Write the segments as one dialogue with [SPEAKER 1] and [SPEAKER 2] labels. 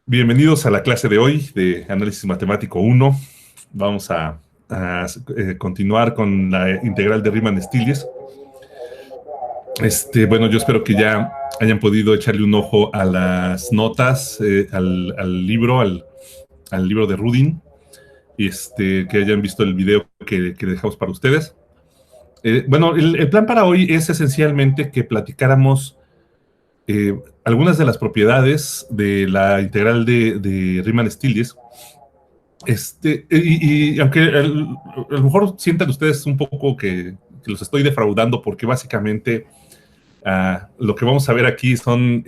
[SPEAKER 1] Bienvenidos a la clase de hoy de Análisis Matemático 1. Vamos a continuar con la integral de Riemann-Stieltjes. Bueno, yo espero que ya hayan podido echarle un ojo a las notas, al libro de Rudin, y que hayan visto el video que dejamos para ustedes. Bueno, el plan para hoy es esencialmente que platicáramos algunas de las propiedades de la integral de Riemann-Stieltjes. Y aunque a lo mejor sientan ustedes un poco que los estoy defraudando, porque básicamente lo que vamos a ver aquí son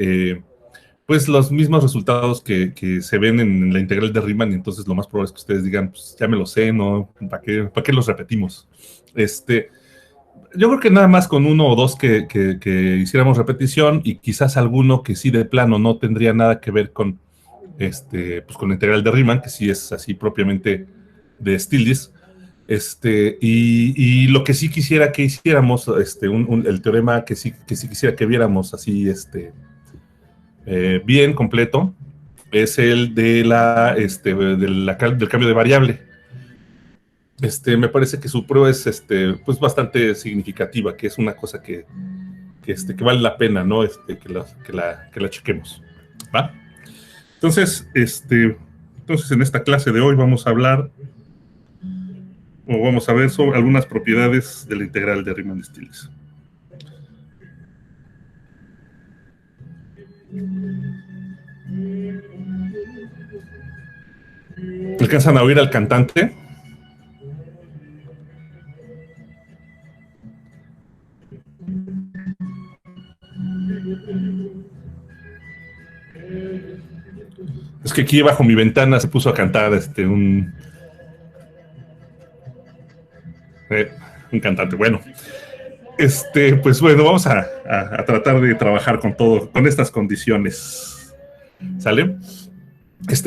[SPEAKER 1] pues los mismos resultados que se ven en la integral de Riemann, y entonces lo más probable es que ustedes digan, pues ya me lo sé, ¿no? ¿Para qué los repetimos? Yo creo que nada más con uno o dos que hiciéramos repetición, y quizás alguno que sí de plano no tendría nada que ver con pues con la integral de Riemann, que sí es así propiamente de Stieltjes. Y lo que sí quisiera que hiciéramos, el teorema que sí quisiera que viéramos así, bien completo, es el del cambio de variable. Me parece que su prueba es pues bastante significativa, que es una cosa que vale la pena, ¿no? Que la chequemos. ¿Va? Entonces, en esta clase de hoy vamos a hablar, o vamos a ver sobre algunas propiedades de la integral de Riemann-Stieltjes. ¿Alcanzan a oír al cantante? Es que aquí bajo mi ventana se puso a cantar un cantante. Bueno, pues bueno, vamos a tratar de trabajar con estas condiciones. ¿Sale?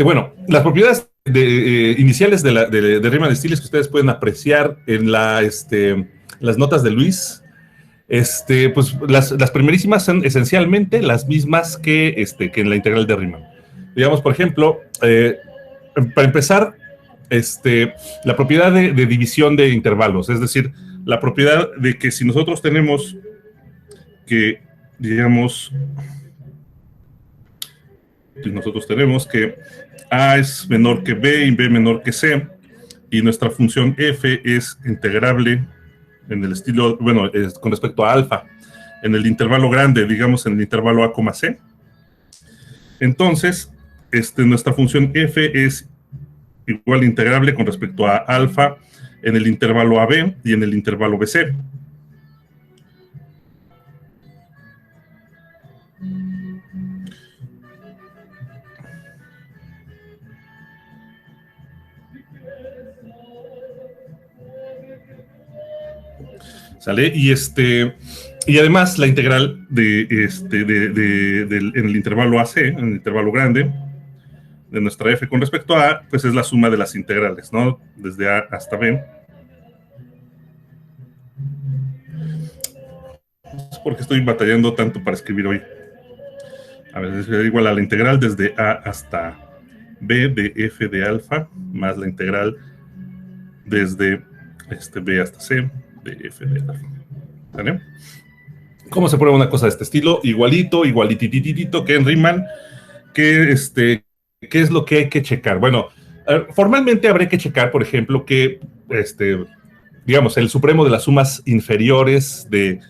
[SPEAKER 1] Bueno, las propiedades iniciales de Riemann-Stieltjes que ustedes pueden apreciar en las notas de Luis, pues las primerísimas son esencialmente las mismas que en la integral de Riemann. Digamos, por ejemplo, para empezar, la propiedad de división de intervalos, es decir, la propiedad de que si nosotros tenemos que, digamos, si nosotros tenemos que A es menor que B y B menor que C, y nuestra función f es integrable en el estilo, bueno, con respecto a alfa, en el intervalo grande, digamos en el intervalo A, C, entonces nuestra función f es igual integrable con respecto a alfa en el intervalo AB y en el intervalo BC. ¿Sale? Y además la integral en el intervalo AC, en el intervalo grande, de nuestra f con respecto a A, pues es la suma de las integrales, ¿no? Desde A hasta B. Es porque estoy batallando tanto para escribir hoy. A ver, es igual a la integral desde A hasta B de f de alfa, más la integral desde B hasta C de f de alfa. ¿Vale? ¿Cómo se prueba una cosa de este estilo? Igualitititito que en Riemann, ¿qué es lo que hay que checar? Bueno, formalmente habría que checar, por ejemplo, que digamos, el supremo de las sumas inferiores de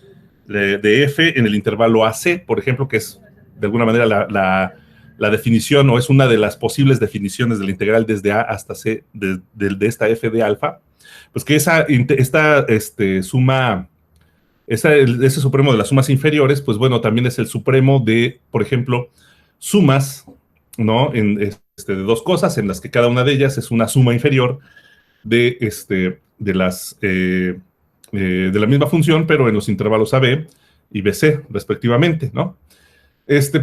[SPEAKER 1] f en el intervalo AC, por ejemplo, que es de alguna manera la definición, o es una de las posibles definiciones de la integral desde A hasta C de esta f de alfa, pues que esta suma, ese supremo de las sumas inferiores, pues bueno, también es el supremo de, por ejemplo, sumas, ¿no? De dos cosas en las que cada una de ellas es una suma inferior de la misma función, pero en los intervalos AB y BC, respectivamente, ¿no?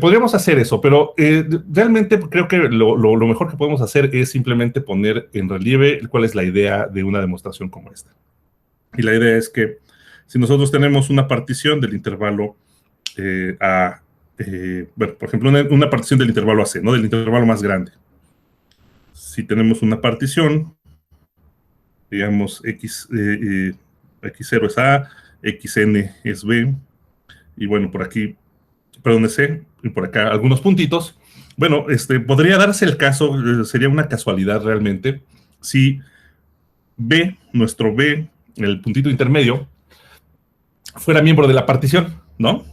[SPEAKER 1] Podríamos hacer eso, pero realmente creo que lo mejor que podemos hacer es simplemente poner en relieve cuál es la idea de una demostración como esta. Y la idea es que si nosotros tenemos una partición del intervalo bueno, por ejemplo, una partición del intervalo AC, ¿no? Del intervalo más grande. Si tenemos una partición, digamos, X0 es A, XN es B, y bueno, por aquí, perdón, es C, y por acá algunos puntitos. Bueno, podría darse el caso, sería una casualidad realmente, si B, nuestro B, el puntito intermedio, fuera miembro de la partición, ¿no?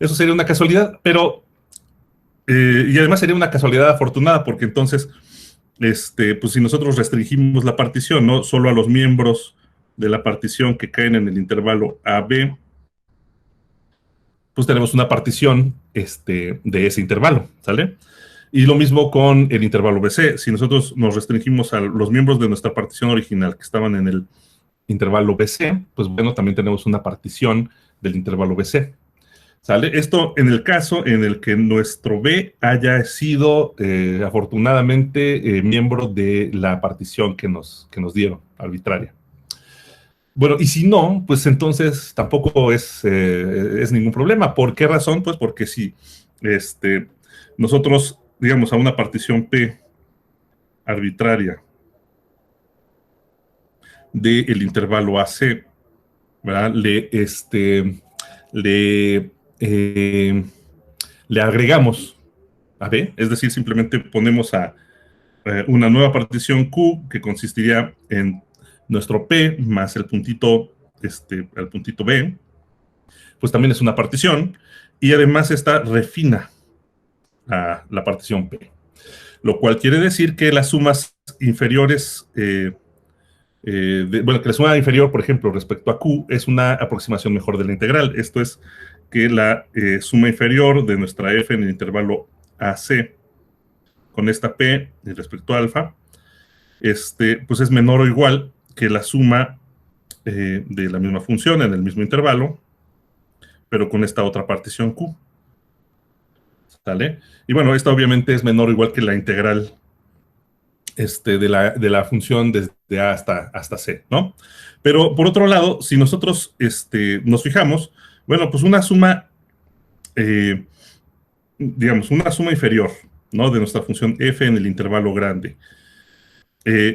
[SPEAKER 1] Eso sería una casualidad, pero, y además sería una casualidad afortunada, porque entonces, pues si nosotros restringimos la partición, ¿no? Solo a los miembros de la partición que caen en el intervalo AB, pues tenemos una partición de ese intervalo, ¿sale? Y lo mismo con el intervalo BC. Si nosotros nos restringimos a los miembros de nuestra partición original que estaban en el intervalo BC, pues bueno, también tenemos una partición del intervalo BC, ¿sale? Esto en el caso en el que nuestro B haya sido, afortunadamente, miembro de la partición que nos dieron, arbitraria. Bueno, y si no, pues entonces tampoco es ningún problema. ¿Por qué razón? Pues porque si nosotros, digamos, a una partición P arbitraria del intervalo AC, ¿verdad? Le agregamos a B, es decir, simplemente ponemos a una nueva partición Q que consistiría en nuestro P más el puntito B, pues también es una partición, y además esta refina la partición P, lo cual quiere decir que las sumas inferiores, bueno, que la suma inferior, por ejemplo, respecto a Q, es una aproximación mejor de la integral. Esto es que la suma inferior de nuestra F en el intervalo AC con esta P respecto a alfa, pues es menor o igual que la suma de la misma función en el mismo intervalo, pero con esta otra partición Q. ¿Sale? Y bueno, esta obviamente es menor o igual que la integral de la función desde A hasta C, ¿no? Pero por otro lado, si nosotros nos fijamos, bueno, pues una suma, digamos, una suma inferior, ¿no? De nuestra función f en el intervalo grande,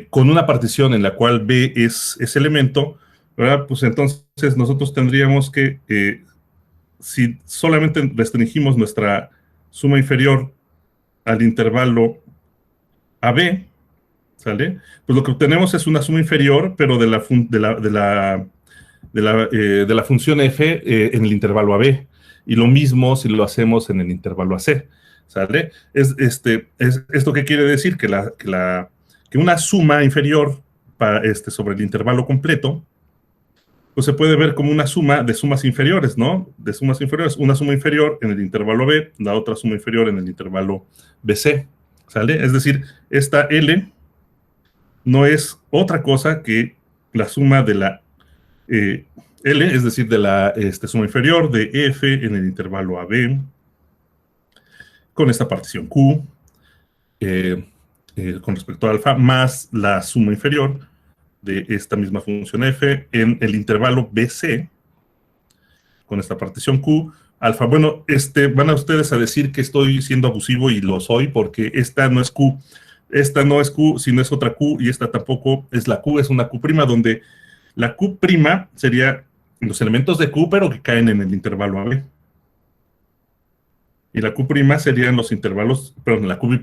[SPEAKER 1] con una partición en la cual B es elemento, ¿verdad? Pues entonces nosotros tendríamos que, si solamente restringimos nuestra suma inferior al intervalo AB, ¿sale? Pues lo que obtenemos es una suma inferior, pero de la función f en el intervalo AB. Y lo mismo si lo hacemos en el intervalo AC, ¿sale? ¿Esto qué quiere decir? Que una suma inferior sobre el intervalo completo, pues se puede ver como una suma de sumas inferiores, ¿no? De sumas inferiores. Una suma inferior en el intervalo B, la otra suma inferior en el intervalo BC, ¿sale? Es decir, esta L no es otra cosa que la suma de la L, es decir, de la suma inferior de F en el intervalo AB, con esta partición Q, con respecto a alfa, más la suma inferior de esta misma función F en el intervalo BC, con esta partición Q, alfa. Bueno, van a ustedes a decir que estoy siendo abusivo, y lo soy, porque esta no es Q. Esta no es Q, sino es otra Q, y esta tampoco es la Q, es una Q', donde la Q' sería los elementos de Q, pero que caen en el intervalo AB. Y la Q' serían los intervalos, perdón, la Q'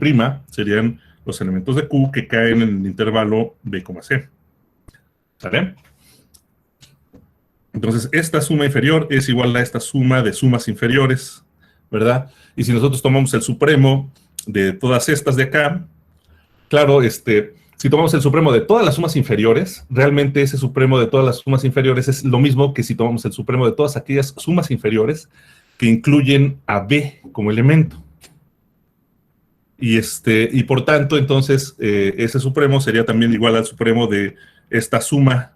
[SPEAKER 1] serían los elementos de Q que caen en el intervalo B, C. ¿Sale? Entonces, esta suma inferior es igual a esta suma de sumas inferiores, ¿verdad? Y si nosotros tomamos el supremo de todas estas de acá, claro, si tomamos el supremo de todas las sumas inferiores, realmente ese supremo de todas las sumas inferiores es lo mismo que si tomamos el supremo de todas aquellas sumas inferiores que incluyen a B como elemento. Y por tanto, entonces, ese supremo sería también igual al supremo de esta suma,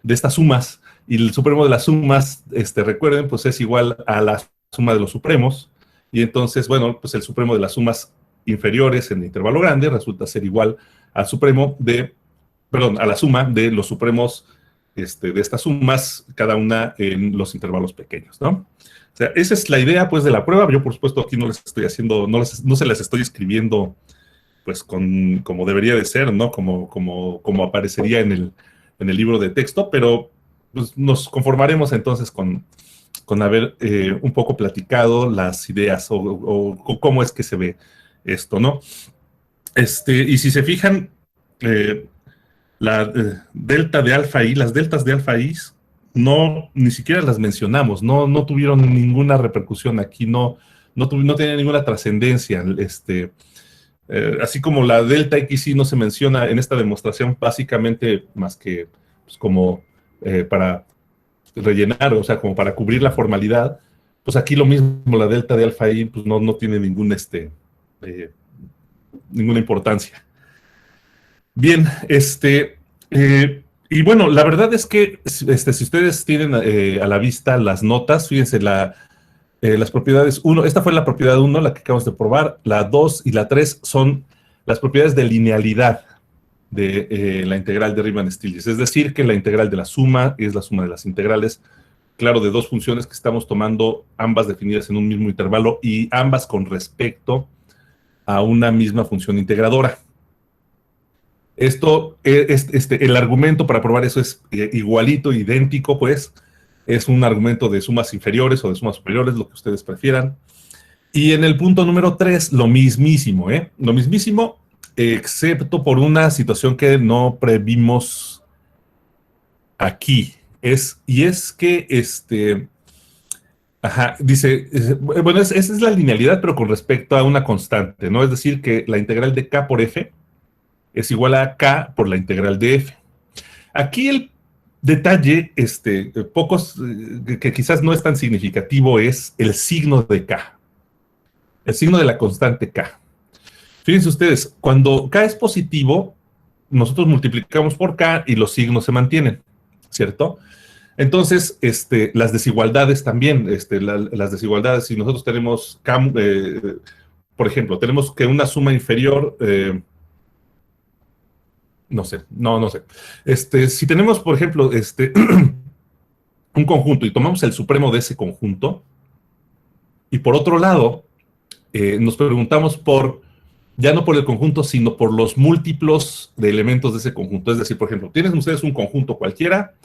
[SPEAKER 1] de estas sumas, y el supremo de las sumas, recuerden, pues es igual a la suma de los supremos, y entonces, bueno, pues el supremo de las sumas inferiores en el intervalo grande resulta ser igual al supremo de, perdón, a la suma de los supremos de estas sumas, cada una en los intervalos pequeños, ¿no? O sea, esa es la idea, pues, de la prueba. Yo, por supuesto, aquí no les estoy haciendo, no se las estoy escribiendo, pues, como debería de ser, ¿no? Como aparecería en el libro de texto, pero pues, nos conformaremos entonces con haber un poco platicado las ideas o cómo es que se ve esto, ¿no? Y si se fijan, la delta de alfa I, las deltas de alfa I, no, ni siquiera las mencionamos, no tuvieron ninguna repercusión aquí, no tenía ninguna trascendencia. Así como la delta XY no se menciona en esta demostración, básicamente más que pues, como para rellenar, o sea, como para cubrir la formalidad, pues aquí lo mismo, la delta de alfa I, pues no tiene eh, ninguna importancia. Bien, y bueno, la verdad es que si ustedes tienen a la vista las notas, fíjense, las propiedades 1, esta fue la propiedad 1, la que acabamos de probar, la 2 y la 3 son las propiedades de linealidad de la integral de Riemann-Stieltjes, es decir, que la integral de la suma es la suma de las integrales, claro, de dos funciones que estamos tomando, ambas definidas en un mismo intervalo y ambas con respecto a una misma función integradora. Esto, el argumento para probar eso es igualito, idéntico, pues, es un argumento de sumas inferiores o de sumas superiores, lo que ustedes prefieran. Y en el punto número 3, lo mismísimo, ¿eh? Lo mismísimo, excepto por una situación que no previmos aquí. Y es que, ajá, dice, bueno, esa es la linealidad, pero con respecto a una constante, ¿no? Es decir, que la integral de k por f es igual a k por la integral de f. Aquí el detalle, que quizás no es tan significativo, es el signo de k, el signo de la constante k. Fíjense ustedes, cuando k es positivo, nosotros multiplicamos por k y los signos se mantienen, ¿cierto? Entonces, las desigualdades también, las desigualdades, si nosotros tenemos k, por ejemplo, tenemos que una suma inferior, no sé. Si tenemos, por ejemplo, un conjunto y tomamos el supremo de ese conjunto, y por otro lado, nos preguntamos ya no por el conjunto, sino por los múltiplos de elementos de ese conjunto. Es decir, por ejemplo, tienen ustedes un conjunto cualquiera,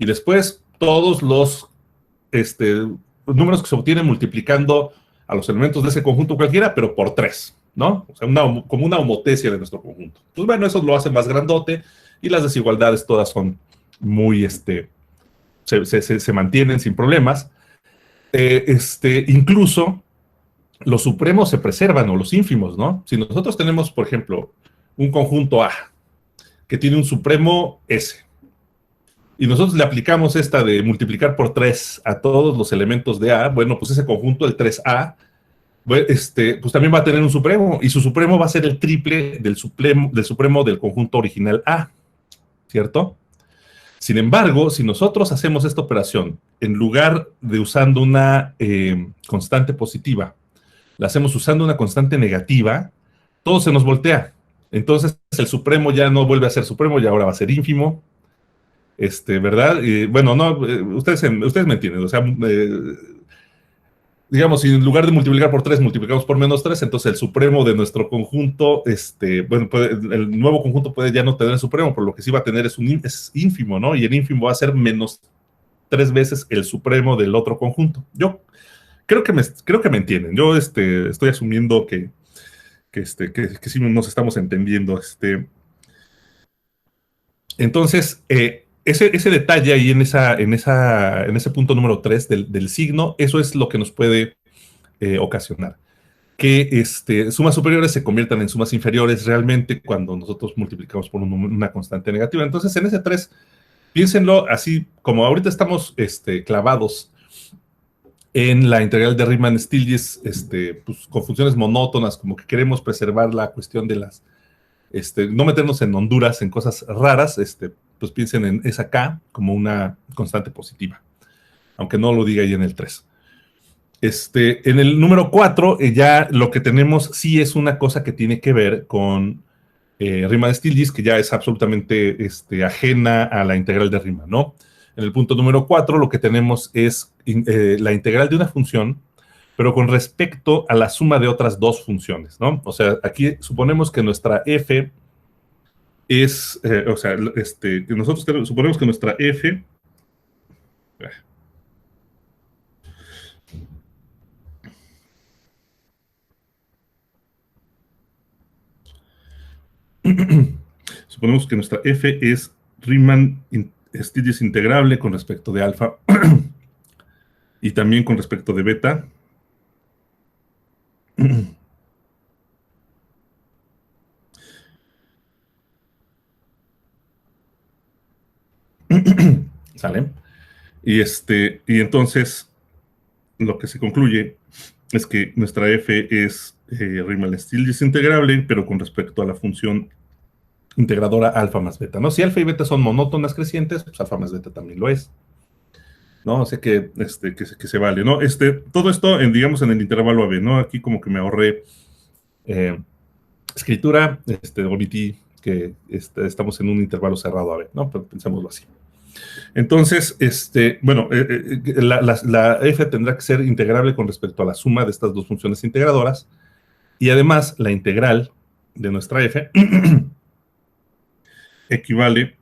[SPEAKER 1] y después todos los números que se obtienen multiplicando a los elementos de ese conjunto cualquiera, pero por 3. ¿No? O sea, como una homotecia de nuestro conjunto. Pues bueno, eso lo hace más grandote y las desigualdades todas son muy, se mantienen sin problemas. Incluso los supremos se preservan o los ínfimos, ¿no? Si nosotros tenemos, por ejemplo, un conjunto A que tiene un supremo S y nosotros le aplicamos esta de multiplicar por 3 a todos los elementos de A, bueno, pues ese conjunto, el 3A, pues también va a tener un supremo, y su supremo va a ser el triple del supremo del conjunto original A, ¿cierto? Sin embargo, si nosotros hacemos esta operación, en lugar de usando una constante positiva, la hacemos usando una constante negativa, todo se nos voltea. Entonces, el supremo ya no vuelve a ser supremo, y ahora va a ser ínfimo, ¿verdad? Bueno, no, ustedes me entienden, o sea, digamos, si en lugar de multiplicar por 3, multiplicamos por menos 3, entonces el supremo de nuestro conjunto, bueno, el nuevo conjunto puede ya no tener supremo, pero lo que sí va a tener es ínfimo, ¿no? Y el ínfimo va a ser menos 3 veces el supremo del otro conjunto. Yo creo que me entienden. Yo estoy asumiendo que sí nos estamos entendiendo. Entonces, ese detalle ahí en ese punto número 3 del signo, eso es lo que nos puede ocasionar. Que sumas superiores se conviertan en sumas inferiores realmente cuando nosotros multiplicamos por una constante negativa. Entonces, en ese 3, piénsenlo así, como ahorita estamos clavados en la integral de Riemann-Stieltjes, pues, con funciones monótonas, como que queremos preservar la cuestión de no meternos en Honduras, en cosas raras, pues piensen en esa K como una constante positiva, aunque no lo diga ahí en el 3. En el número 4, ya lo que tenemos sí es una cosa que tiene que ver con Riemann-Stieltjes, que ya es absolutamente ajena a la integral de Riemann, ¿no? En el punto número 4 lo que tenemos es la integral de una función, pero con respecto a la suma de otras dos funciones, ¿no? O sea, aquí suponemos que nuestra f es, o sea, que nosotros suponemos que nuestra f, suponemos que nuestra f es Riemann-Stieltjes integrable con respecto de alfa y también con respecto de beta. ¿Sale? Y entonces lo que se concluye es que nuestra f es Riemann-Stieltjes integrable, pero con respecto a la función integradora alfa más beta, ¿no? Si alfa y beta son monótonas crecientes, pues alfa más beta también lo es, ¿no? O sea que se vale, ¿no? Todo esto, digamos, en el intervalo AB, ¿no? Aquí como que me ahorré escritura, omití que estamos en un intervalo cerrado AB, ¿no? Pero pensémoslo así. Entonces, bueno, la f tendrá que ser integrable con respecto a la suma de estas dos funciones integradoras, y además la integral de nuestra f equivale,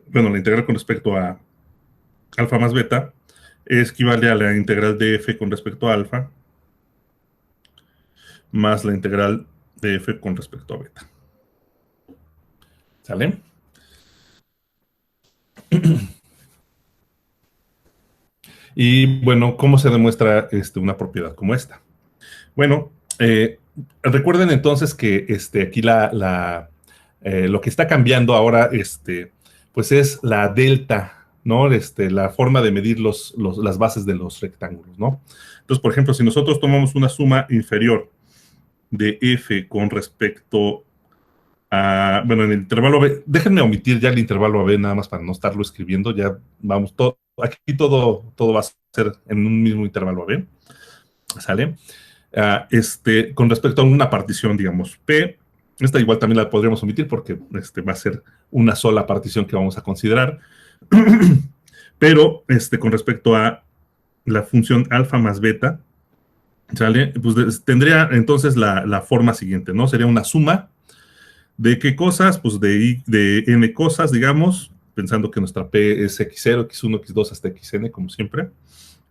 [SPEAKER 1] bueno, la integral con respecto a alfa más beta equivale a la integral de f con respecto a alfa más la integral de f con respecto a beta. ¿Sale? Y bueno, ¿cómo se demuestra una propiedad como esta? Bueno, recuerden entonces que aquí lo que está cambiando ahora pues es la delta, ¿no? La forma de medir las bases de los rectángulos, ¿no? Entonces, por ejemplo, si nosotros tomamos una suma inferior de f con respecto a, bueno, en el intervalo B, déjenme omitir ya el intervalo AB nada más para no estarlo escribiendo, ya vamos, aquí todo va a ser en un mismo intervalo AB, ¿sale? Con respecto a una partición, digamos, P, esta igual también la podríamos omitir porque va a ser una sola partición que vamos a considerar, pero con respecto a la función alfa más beta, ¿sale? Pues tendría entonces la forma siguiente, ¿no? Sería una suma de qué cosas, pues de n cosas, digamos, pensando que nuestra P es x0, x1, x2 hasta xn, como siempre,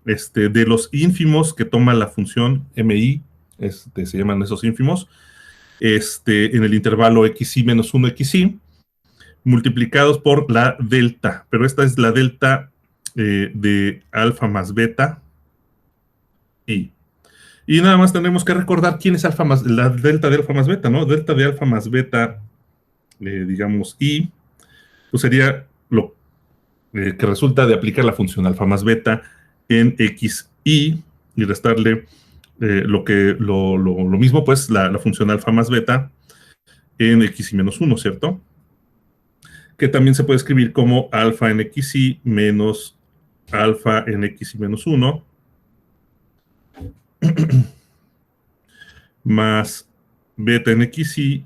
[SPEAKER 1] de los ínfimos que toma la función mi, se llaman esos ínfimos, en el intervalo xi menos 1 xi, multiplicados por la delta, pero esta es la delta de alfa más beta i. Y nada más tenemos que recordar quién es la delta de alfa más beta, ¿no? Delta de alfa más beta, digamos, i, pues sería lo que resulta de aplicar la función alfa más beta en xi y restarle lo mismo, pues, la función alfa más beta en xi menos 1, ¿cierto? Que también se puede escribir como alfa en xi menos alfa en xi menos 1 más beta en xi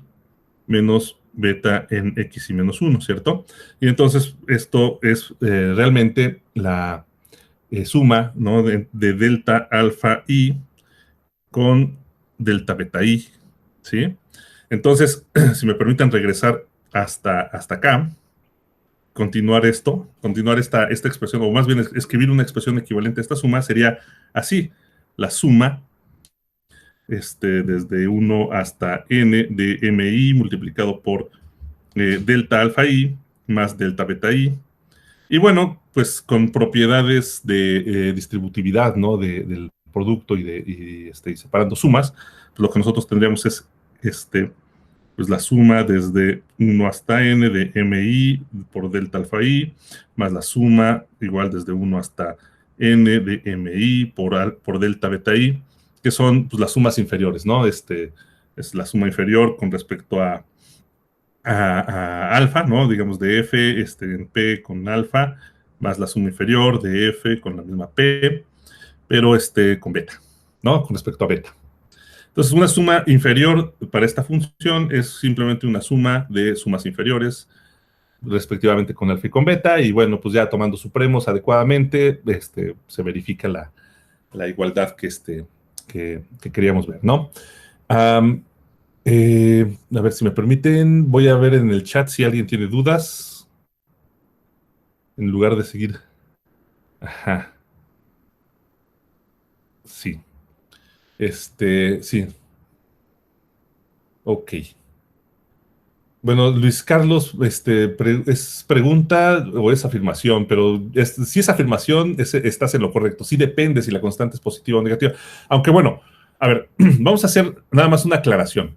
[SPEAKER 1] menos beta en xi menos 1, ¿cierto? Y entonces esto es realmente la suma, ¿no? de delta alfa i con delta beta i, ¿sí? Entonces, si me permiten regresar hasta acá, continuar esta expresión, o más bien escribir una expresión equivalente a esta suma, sería así: la suma desde 1 hasta n de mi multiplicado por delta alfa i más delta beta i. Y bueno, pues con propiedades de distributividad, ¿no? Del producto y separando sumas, pues lo que nosotros tendríamos es pues la suma desde 1 hasta n de mi por delta alfa i, más la suma igual desde 1 hasta n de mi por delta beta i, que son pues las sumas inferiores, ¿no? Es la suma inferior con respecto a alfa, ¿no? Digamos de f en p con alfa, más la suma inferior de f con la misma p, pero con beta, ¿no? Con respecto a beta. Entonces, una suma inferior para esta función es simplemente una suma de sumas inferiores, respectivamente con alfa y con beta, y bueno, pues ya tomando supremos adecuadamente, se verifica la igualdad que queríamos ver, ¿no? A ver si me permiten, voy a ver en el chat si alguien tiene dudas, en lugar de seguir. Ajá, sí. Sí, ok. Bueno, Luis Carlos, es pregunta o es afirmación, pero si es afirmación, estás en lo correcto. Sí depende si la constante es positiva o negativa. Aunque bueno, a ver, vamos a hacer nada más una aclaración.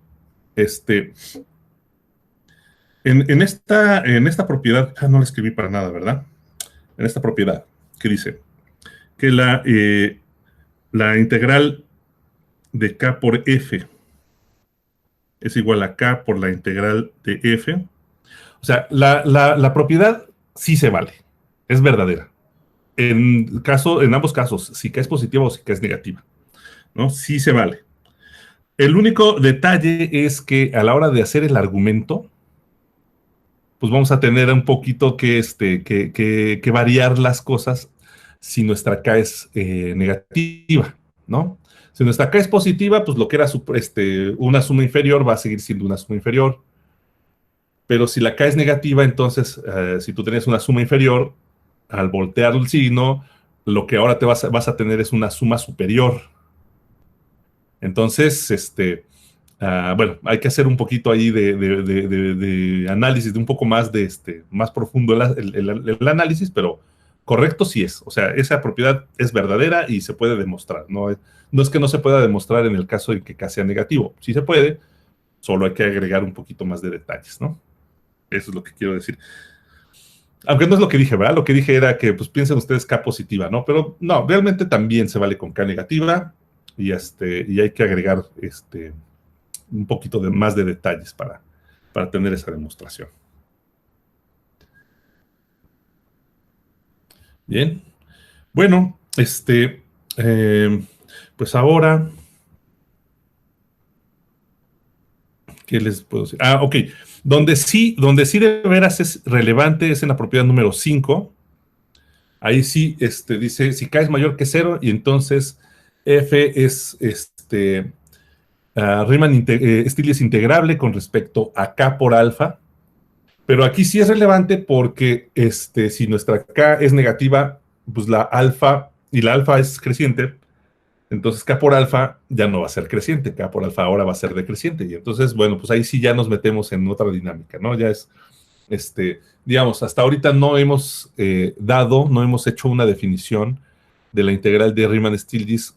[SPEAKER 1] En esta propiedad, no la escribí para nada, ¿verdad? En esta propiedad, ¿qué dice? Que la integral de k por f es igual a k por la integral de f. O sea, la propiedad sí se vale, es verdadera. En ambos casos, si k es positiva o si k es negativa, ¿no? Sí se vale. El único detalle es que a la hora de hacer el argumento, pues vamos a tener un poquito que variar las cosas si nuestra K es negativa, ¿no? Si nuestra K es positiva, pues lo que era una suma inferior va a seguir siendo una suma inferior. Pero si la K es negativa, entonces, si tú tenías una suma inferior, al voltear el signo, lo que ahora vas a tener es una suma superior. Entonces, bueno, hay que hacer un poquito ahí de análisis, de un poco más más profundo el análisis, pero correcto sí es. O sea, esa propiedad es verdadera y se puede demostrar. No es que no se pueda demostrar en el caso de que K sea negativo. Sí se puede, solo hay que agregar un poquito más de detalles, ¿no? Eso es lo que quiero decir. Aunque no es lo que dije, ¿verdad? Lo que dije era que, pues, piensen ustedes K positiva, ¿no? Pero no, realmente también se vale con K negativa y hay que agregar un poquito más de detalles para tener esa demostración. Bien. Bueno, pues ahora, ¿qué les puedo decir? Ok. Donde sí de veras es relevante es en la propiedad número 5. Ahí sí dice, si K es mayor que 0, y entonces F es, Stiles es integrable con respecto a K por alfa. Pero aquí sí es relevante porque si nuestra K es negativa, pues la alfa, y la alfa es creciente, entonces K por alfa ya no va a ser creciente, K por alfa ahora va a ser decreciente. Y entonces, bueno, pues ahí sí ya nos metemos en otra dinámica, ¿no? Ya es, digamos, hasta ahorita no hemos no hemos hecho una definición de la integral de Riemann-Stieltjes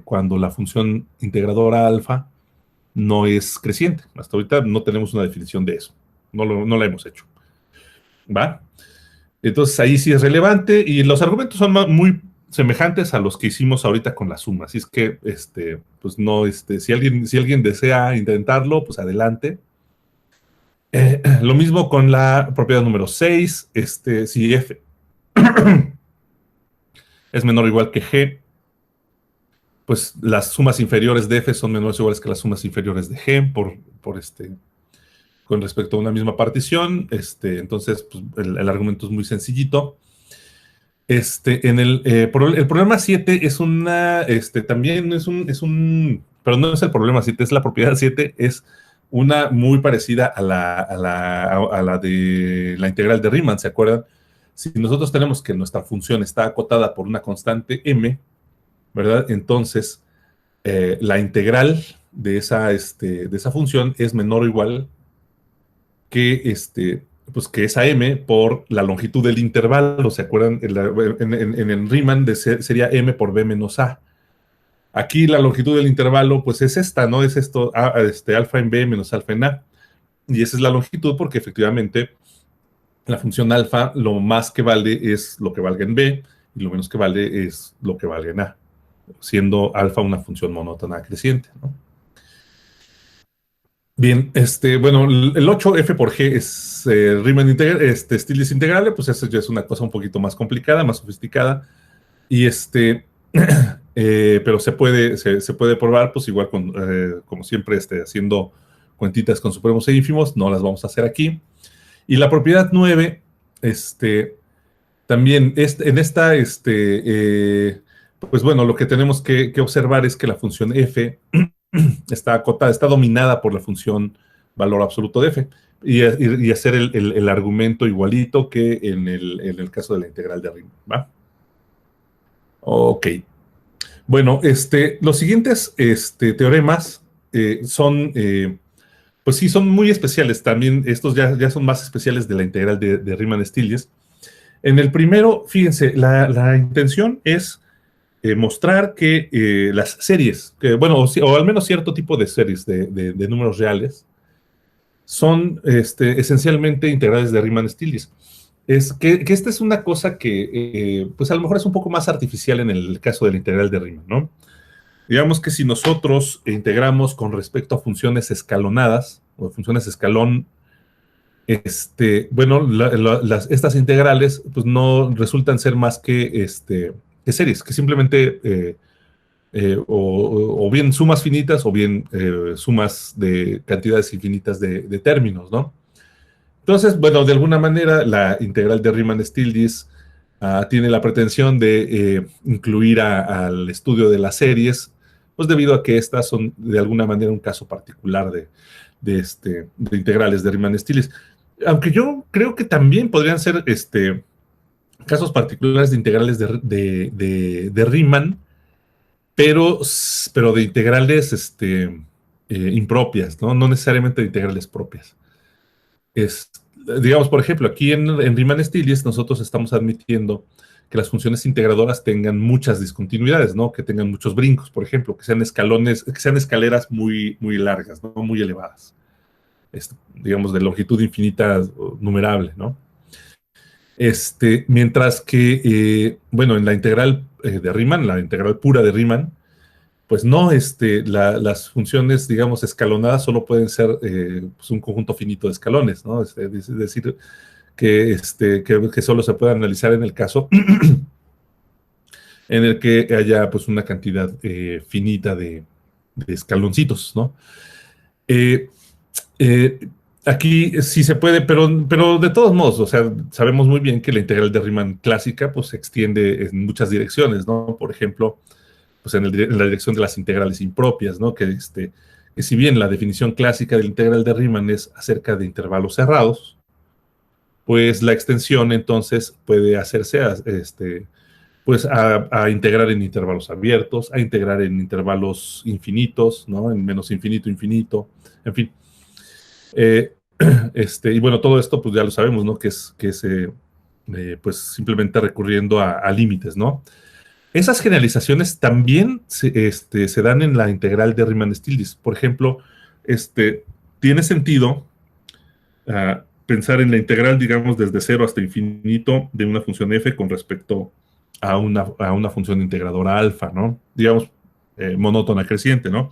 [SPEAKER 1] cuando la función integradora alfa no es creciente. Hasta ahorita no tenemos una definición de eso. No la hemos hecho. ¿Va? Entonces ahí sí es relevante y los argumentos son muy semejantes a los que hicimos ahorita con la suma. Así es que, pues no, si alguien desea intentarlo, pues adelante. Lo mismo con la propiedad número 6. Si F es menor o igual que G, pues las sumas inferiores de F son menores o iguales que las sumas inferiores de G con respecto a una misma partición. Entonces, pues, el argumento es muy sencillito. El problema 7 es también pero no es el problema 7, es la propiedad 7, es una muy parecida a la de la integral de Riemann, ¿se acuerdan? Si nosotros tenemos que nuestra función está acotada por una constante m, ¿verdad? Entonces, la integral de esa función es menor o igual que pues que esa m por la longitud del intervalo. ¿Se acuerdan? En el Riemann sería m por b menos a. Aquí la longitud del intervalo pues es esta, ¿no? Es esto, alfa en b menos alfa en a. Y esa es la longitud porque efectivamente la función alfa lo más que vale es lo que valga en b y lo menos que vale es lo que valga en a, siendo alfa una función monótona creciente, ¿no? Bien, bueno, el 8F por G es Riemann Stieltjes integrable, pues eso ya es una cosa un poquito más complicada, más sofisticada. Y pero se puede probar, pues igual como siempre, haciendo cuentitas con supremos e ínfimos, no las vamos a hacer aquí. Y la propiedad 9, también en esta, pues bueno, lo que tenemos que observar es que la función f está acotada, está dominada por la función valor absoluto de f, y hacer el argumento igualito que en el caso de la integral de Riemann, ¿va? Ok. Bueno, los siguientes teoremas son, pues sí, son muy especiales. También estos ya son más especiales de la integral de Riemann-Stieltjes. En el primero, fíjense, la intención es mostrar que las series, bueno, o al menos cierto tipo de series de números reales, son esencialmente integrales de Riemann-Stieltjes. Es que esta es una cosa que, pues a lo mejor es un poco más artificial en el caso de la integral de Riemann, ¿no? Digamos que si nosotros integramos con respecto a funciones escalonadas, o funciones escalón, bueno, estas integrales pues no resultan ser más que series, que simplemente o bien sumas finitas o bien sumas de cantidades infinitas de términos, ¿no? Entonces, bueno, de alguna manera la integral de Riemann-Stieltjes tiene la pretensión de incluir al estudio de las series, pues debido a que estas son de alguna manera un caso particular de integrales de Riemann-Stieltjes. Aunque yo creo que también podrían ser casos particulares de integrales de Riemann, pero de integrales impropias, ¿no? No necesariamente de integrales propias. Es, digamos, por ejemplo, aquí en Riemann-Stieltjes nosotros estamos admitiendo que las funciones integradoras tengan muchas discontinuidades, ¿no? Que tengan muchos brincos, por ejemplo, que sean escalones, que sean escaleras muy, muy largas, ¿no? Muy elevadas. Digamos, de longitud infinita numerable, ¿no? Mientras que, bueno, en la integral de Riemann, la integral pura de Riemann, pues no, las funciones, digamos, escalonadas solo pueden ser pues un conjunto finito de escalones, ¿no? Es decir, que solo se puede analizar en el caso en el que haya pues una cantidad finita de escaloncitos, ¿no? Eh, eh, Aquí sí se puede, pero de todos modos, o sea, sabemos muy bien que la integral de Riemann clásica pues se extiende en muchas direcciones, ¿no? Por ejemplo, pues en la dirección de las integrales impropias, ¿no? Que si bien la definición clásica de la integral de Riemann es acerca de intervalos cerrados, pues la extensión entonces puede hacerse pues a integrar en intervalos abiertos, a integrar en intervalos infinitos, ¿no? En menos infinito, infinito, en fin. Eh, y bueno, todo esto pues ya lo sabemos, ¿no? Que es pues simplemente recurriendo a límites, ¿no? Esas generalizaciones también se dan en la integral de Riemann-Stieltjes. Por ejemplo, tiene sentido pensar en la integral, digamos, desde cero hasta infinito de una función f con respecto a una función integradora alfa, ¿no? Digamos, monótona creciente, ¿no?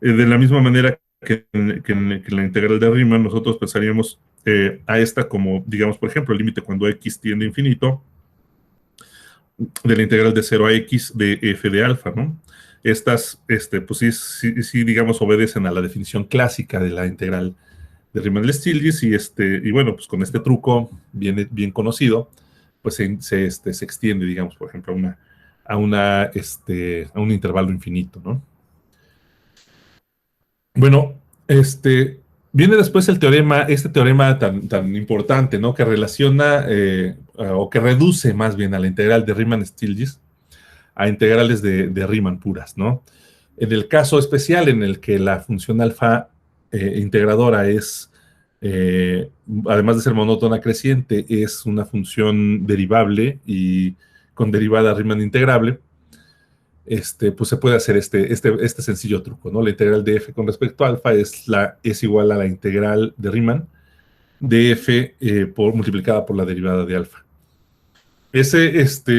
[SPEAKER 1] De la misma manera que en la integral de Riemann, nosotros pensaríamos a esta como, digamos, por ejemplo, el límite cuando x tiende a infinito, de la integral de 0 a x de f de alfa, ¿no? Estas, pues sí, digamos, obedecen a la definición clásica de la integral de Riemann-Stieltjes y bueno, pues con este truco bien conocido, pues se extiende, digamos, por ejemplo, a un intervalo infinito, ¿no? Bueno, viene después este teorema tan importante, ¿no? Que relaciona o que reduce más bien a la integral de Riemann-Stieltjes a integrales de Riemann puras, ¿no? En el caso especial en el que la función alfa integradora es, además de ser monótona creciente, es una función derivable y con derivada Riemann integrable, pues se puede hacer este sencillo truco, ¿no? La integral de f con respecto a alfa es igual a la integral de Riemann de f multiplicada por la derivada de alfa.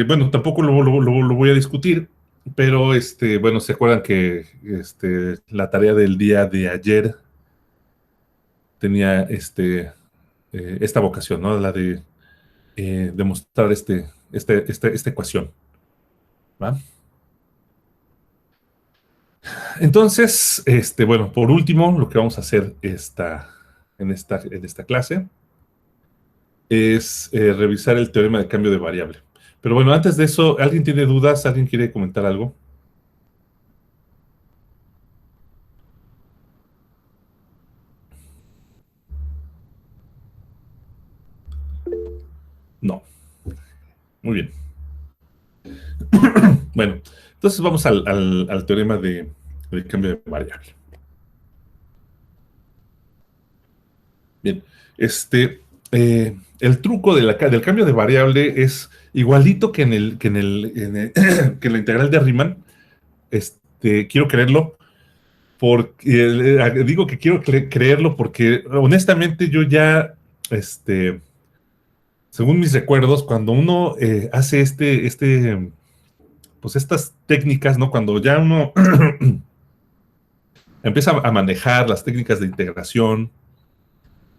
[SPEAKER 1] Bueno, tampoco lo voy a discutir, pero bueno, se acuerdan que la tarea del día de ayer tenía esta vocación, ¿no? La de demostrar esta ecuación, ¿va? Entonces, bueno, por último, lo que vamos a hacer en esta clase es revisar el teorema de cambio de variable. Pero bueno, antes de eso, ¿alguien tiene dudas? ¿Alguien quiere comentar algo? No. Muy bien. Bueno, entonces vamos al teorema de cambio de variable. Bien, el truco del cambio de variable es igualito que que en la integral de Riemann. Quiero creerlo porque digo que quiero creerlo porque honestamente yo ya, según mis recuerdos, cuando uno hace pues estas técnicas, ¿no? Cuando ya uno empieza a manejar las técnicas de integración,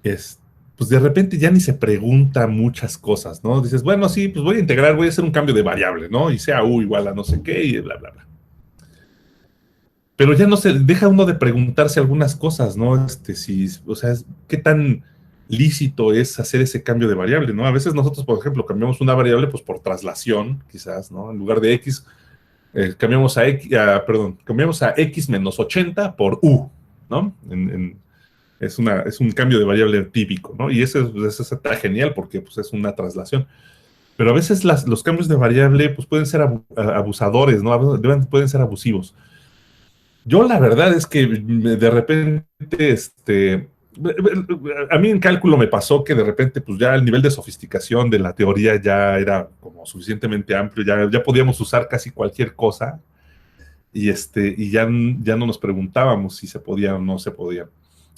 [SPEAKER 1] es, pues de repente ya ni se pregunta muchas cosas, ¿no? Dices, bueno, sí, pues voy a integrar, voy a hacer un cambio de variable, ¿no? Y sea u igual a no sé qué y bla, bla, bla. Pero ya no se deja uno de preguntarse algunas cosas, ¿no? Si, o sea, qué tan lícito es hacer ese cambio de variable, ¿no? A veces nosotros, por ejemplo, cambiamos una variable pues por traslación, quizás, ¿no? En lugar de x, cambiamos a x menos 80 por u, ¿no? Es un cambio de variable típico, ¿no? Y eso está genial porque pues, es una traslación. Pero a veces los cambios de variable pues, pueden ser abusadores, ¿no? Pueden ser abusivos. Yo la verdad es que de repente, a mí en cálculo me pasó que de repente, pues ya el nivel de sofisticación de la teoría ya era como suficientemente amplio, ya podíamos usar casi cualquier cosa y ya no nos preguntábamos si se podía o no se podía.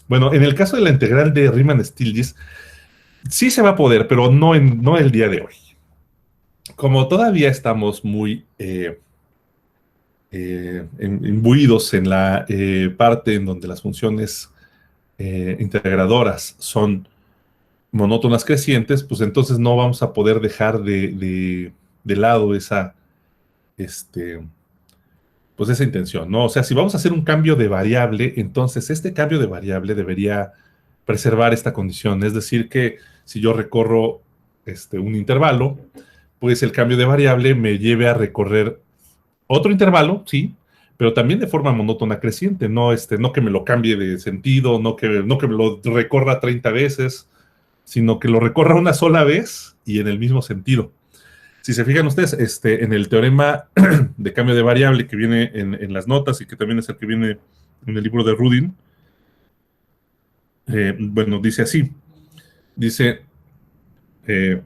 [SPEAKER 1] Bueno, en el caso de la integral de Riemann-Stieltjes, sí se va a poder, pero no el día de hoy. Como todavía estamos muy imbuidos en la parte en donde las funciones integradoras son monótonas crecientes, pues entonces no vamos a poder dejar de lado este, pues esa intención, ¿no? O sea, si vamos a hacer un cambio de variable, entonces este cambio de variable debería preservar esta condición. Es decir, que si yo recorro un intervalo, pues el cambio de variable me lleve a recorrer otro intervalo, sí, pero también de forma monótona creciente, no que me lo cambie de sentido, no que me lo recorra 30 veces, sino que lo recorra una sola vez y en el mismo sentido. Si se fijan ustedes, en el teorema de cambio de variable que viene en las notas y que también es el que viene en el libro de Rudin, bueno, dice así, dice, eh,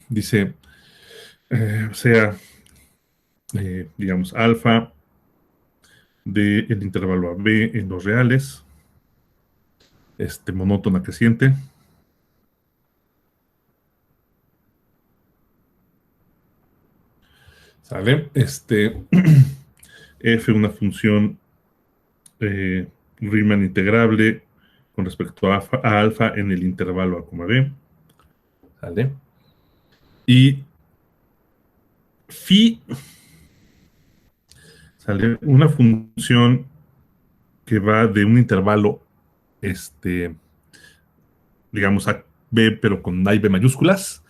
[SPEAKER 1] dice, o sea, digamos, alfa del intervalo a b en los reales, monótona creciente, ¿sale? F, una función Riemann integrable con respecto a alfa en el intervalo a, b, ¿sale? Y phi, ¿sale? Una función que va de un intervalo, digamos, a b, pero con a y b mayúsculas,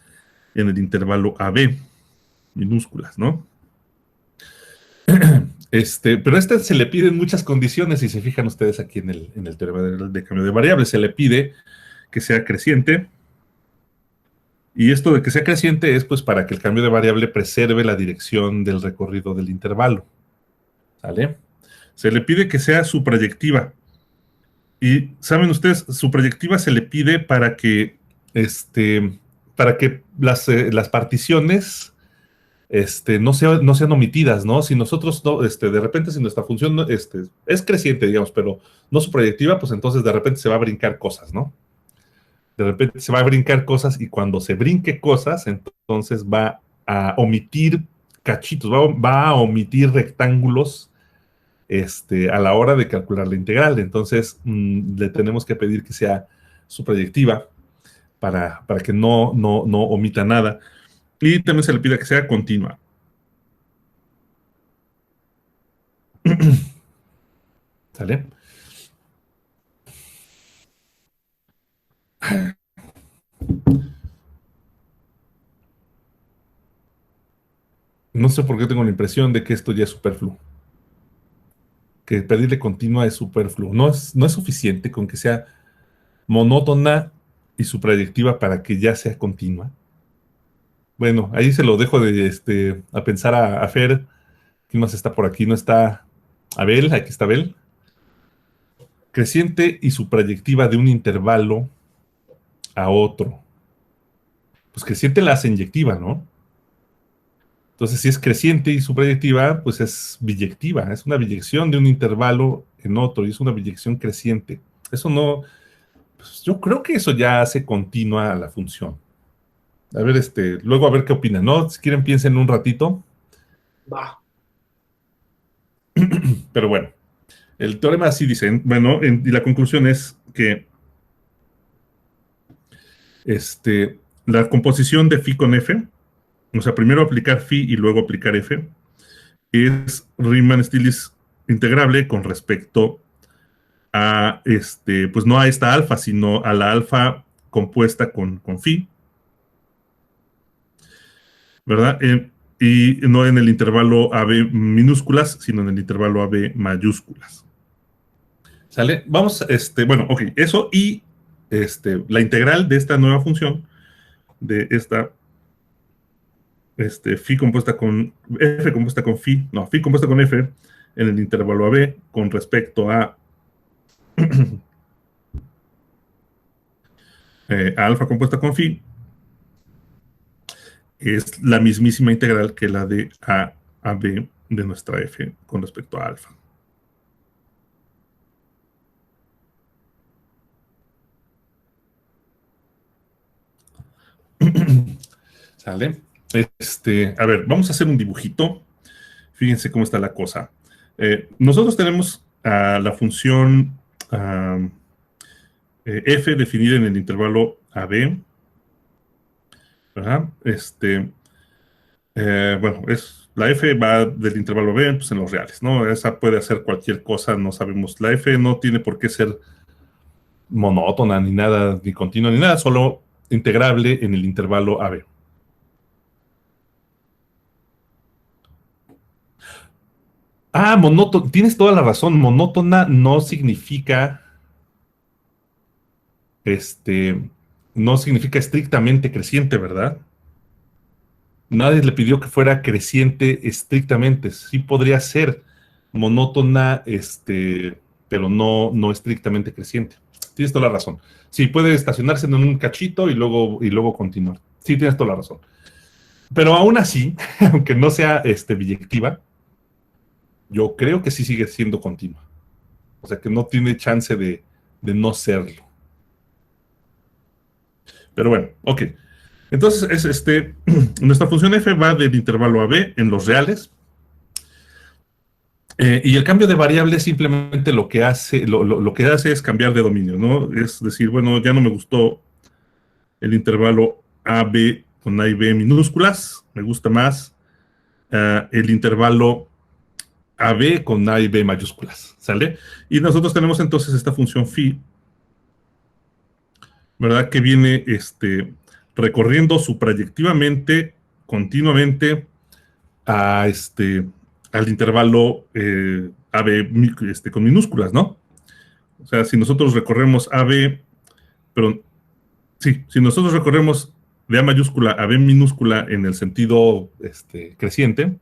[SPEAKER 1] en el intervalo a b minúsculas, ¿no? Pero se le piden muchas condiciones, si se fijan ustedes aquí en el teorema de cambio de variables, se le pide que sea creciente, y esto de que sea creciente es pues para que el cambio de variable preserve la dirección del recorrido del intervalo, ¿sale? Se le pide que sea suprayectiva, y saben ustedes, suprayectiva se le pide para que las particiones no sean omitidas, ¿no? Si nosotros, no, de repente, si nuestra función es creciente, digamos, pero no suprayectiva, pues entonces de repente se va a brincar cosas, ¿no? De repente se va a brincar cosas y cuando se brinque cosas, entonces va a omitir cachitos, va a omitir rectángulos a la hora de calcular la integral. Entonces le tenemos que pedir que sea suprayectiva. para que no omita nada. Y también se le pide que sea continua. ¿Sale? No sé por qué tengo la impresión de que esto ya es superfluo. Que pedirle continua es superfluo. No es suficiente con que sea monótona y suprayectiva para que ya sea continua. Bueno, ahí se lo dejo a pensar a Fer. ¿Quién más está por aquí? No está Abel, aquí está Abel. Creciente y suprayectiva de un intervalo a otro. Pues creciente la hace inyectiva, ¿no? Entonces, si es creciente y suprayectiva, pues es biyectiva. Es una biyección de un intervalo en otro y es una biyección creciente. Eso no, pues yo creo que eso ya hace continua la función. A ver, luego a ver qué opinan, ¿no? Si quieren, piensen un ratito.
[SPEAKER 2] Va.
[SPEAKER 1] Pero bueno, el teorema así dice, bueno, y la conclusión es que la composición de phi con f, o sea, primero aplicar phi y luego aplicar f, es Riemann-Stieltjes integrable con respecto a, pues no a esta alfa, sino a la alfa compuesta con phi, ¿verdad? Y no en el intervalo AB minúsculas, sino en el intervalo AB mayúsculas. ¿Sale? Vamos, bueno, ok, eso y la integral de esta nueva función, de esta phi compuesta con f compuesta con phi, no, phi compuesta con f en el intervalo AB con respecto a, a alfa compuesta con phi, es la mismísima integral que la de a a b de nuestra f con respecto a alfa. ¿Sale? A ver, vamos a hacer un dibujito. Fíjense cómo está la cosa. Nosotros tenemos la función f definida en el intervalo AB, ¿verdad? Bueno, la f va del intervalo B, pues en los reales, ¿no? Esa puede hacer cualquier cosa, no sabemos. La f no tiene por qué ser monótona, ni nada, ni continua, ni nada, solo integrable en el intervalo AB. Ah, monótona, tienes toda la razón, monótona no significa, no significa estrictamente creciente, ¿verdad? Nadie le pidió que fuera creciente estrictamente, sí podría ser monótona, pero no estrictamente creciente. Tienes toda la razón. Sí, puede estacionarse en un cachito y luego continuar. Sí, tienes toda la razón. Pero aún así, aunque no sea biyectiva, yo creo que sí sigue siendo continua. O sea que no tiene chance de no serlo. Pero bueno, ok. Entonces, nuestra función f va del intervalo a b en los reales. Y el cambio de variable simplemente lo que hace es cambiar de dominio, ¿no? Es decir, bueno, ya no me gustó el intervalo AB con A y B minúsculas, me gusta más el intervalo AB con A y B mayúsculas, ¿sale? Y nosotros tenemos entonces esta función phi, ¿verdad? Que viene recorriendo suprayectivamente, continuamente, a al intervalo AB con minúsculas, ¿no? O sea, si nosotros recorremos AB, pero sí, si nosotros recorremos de A mayúscula a B minúscula en el sentido creciente,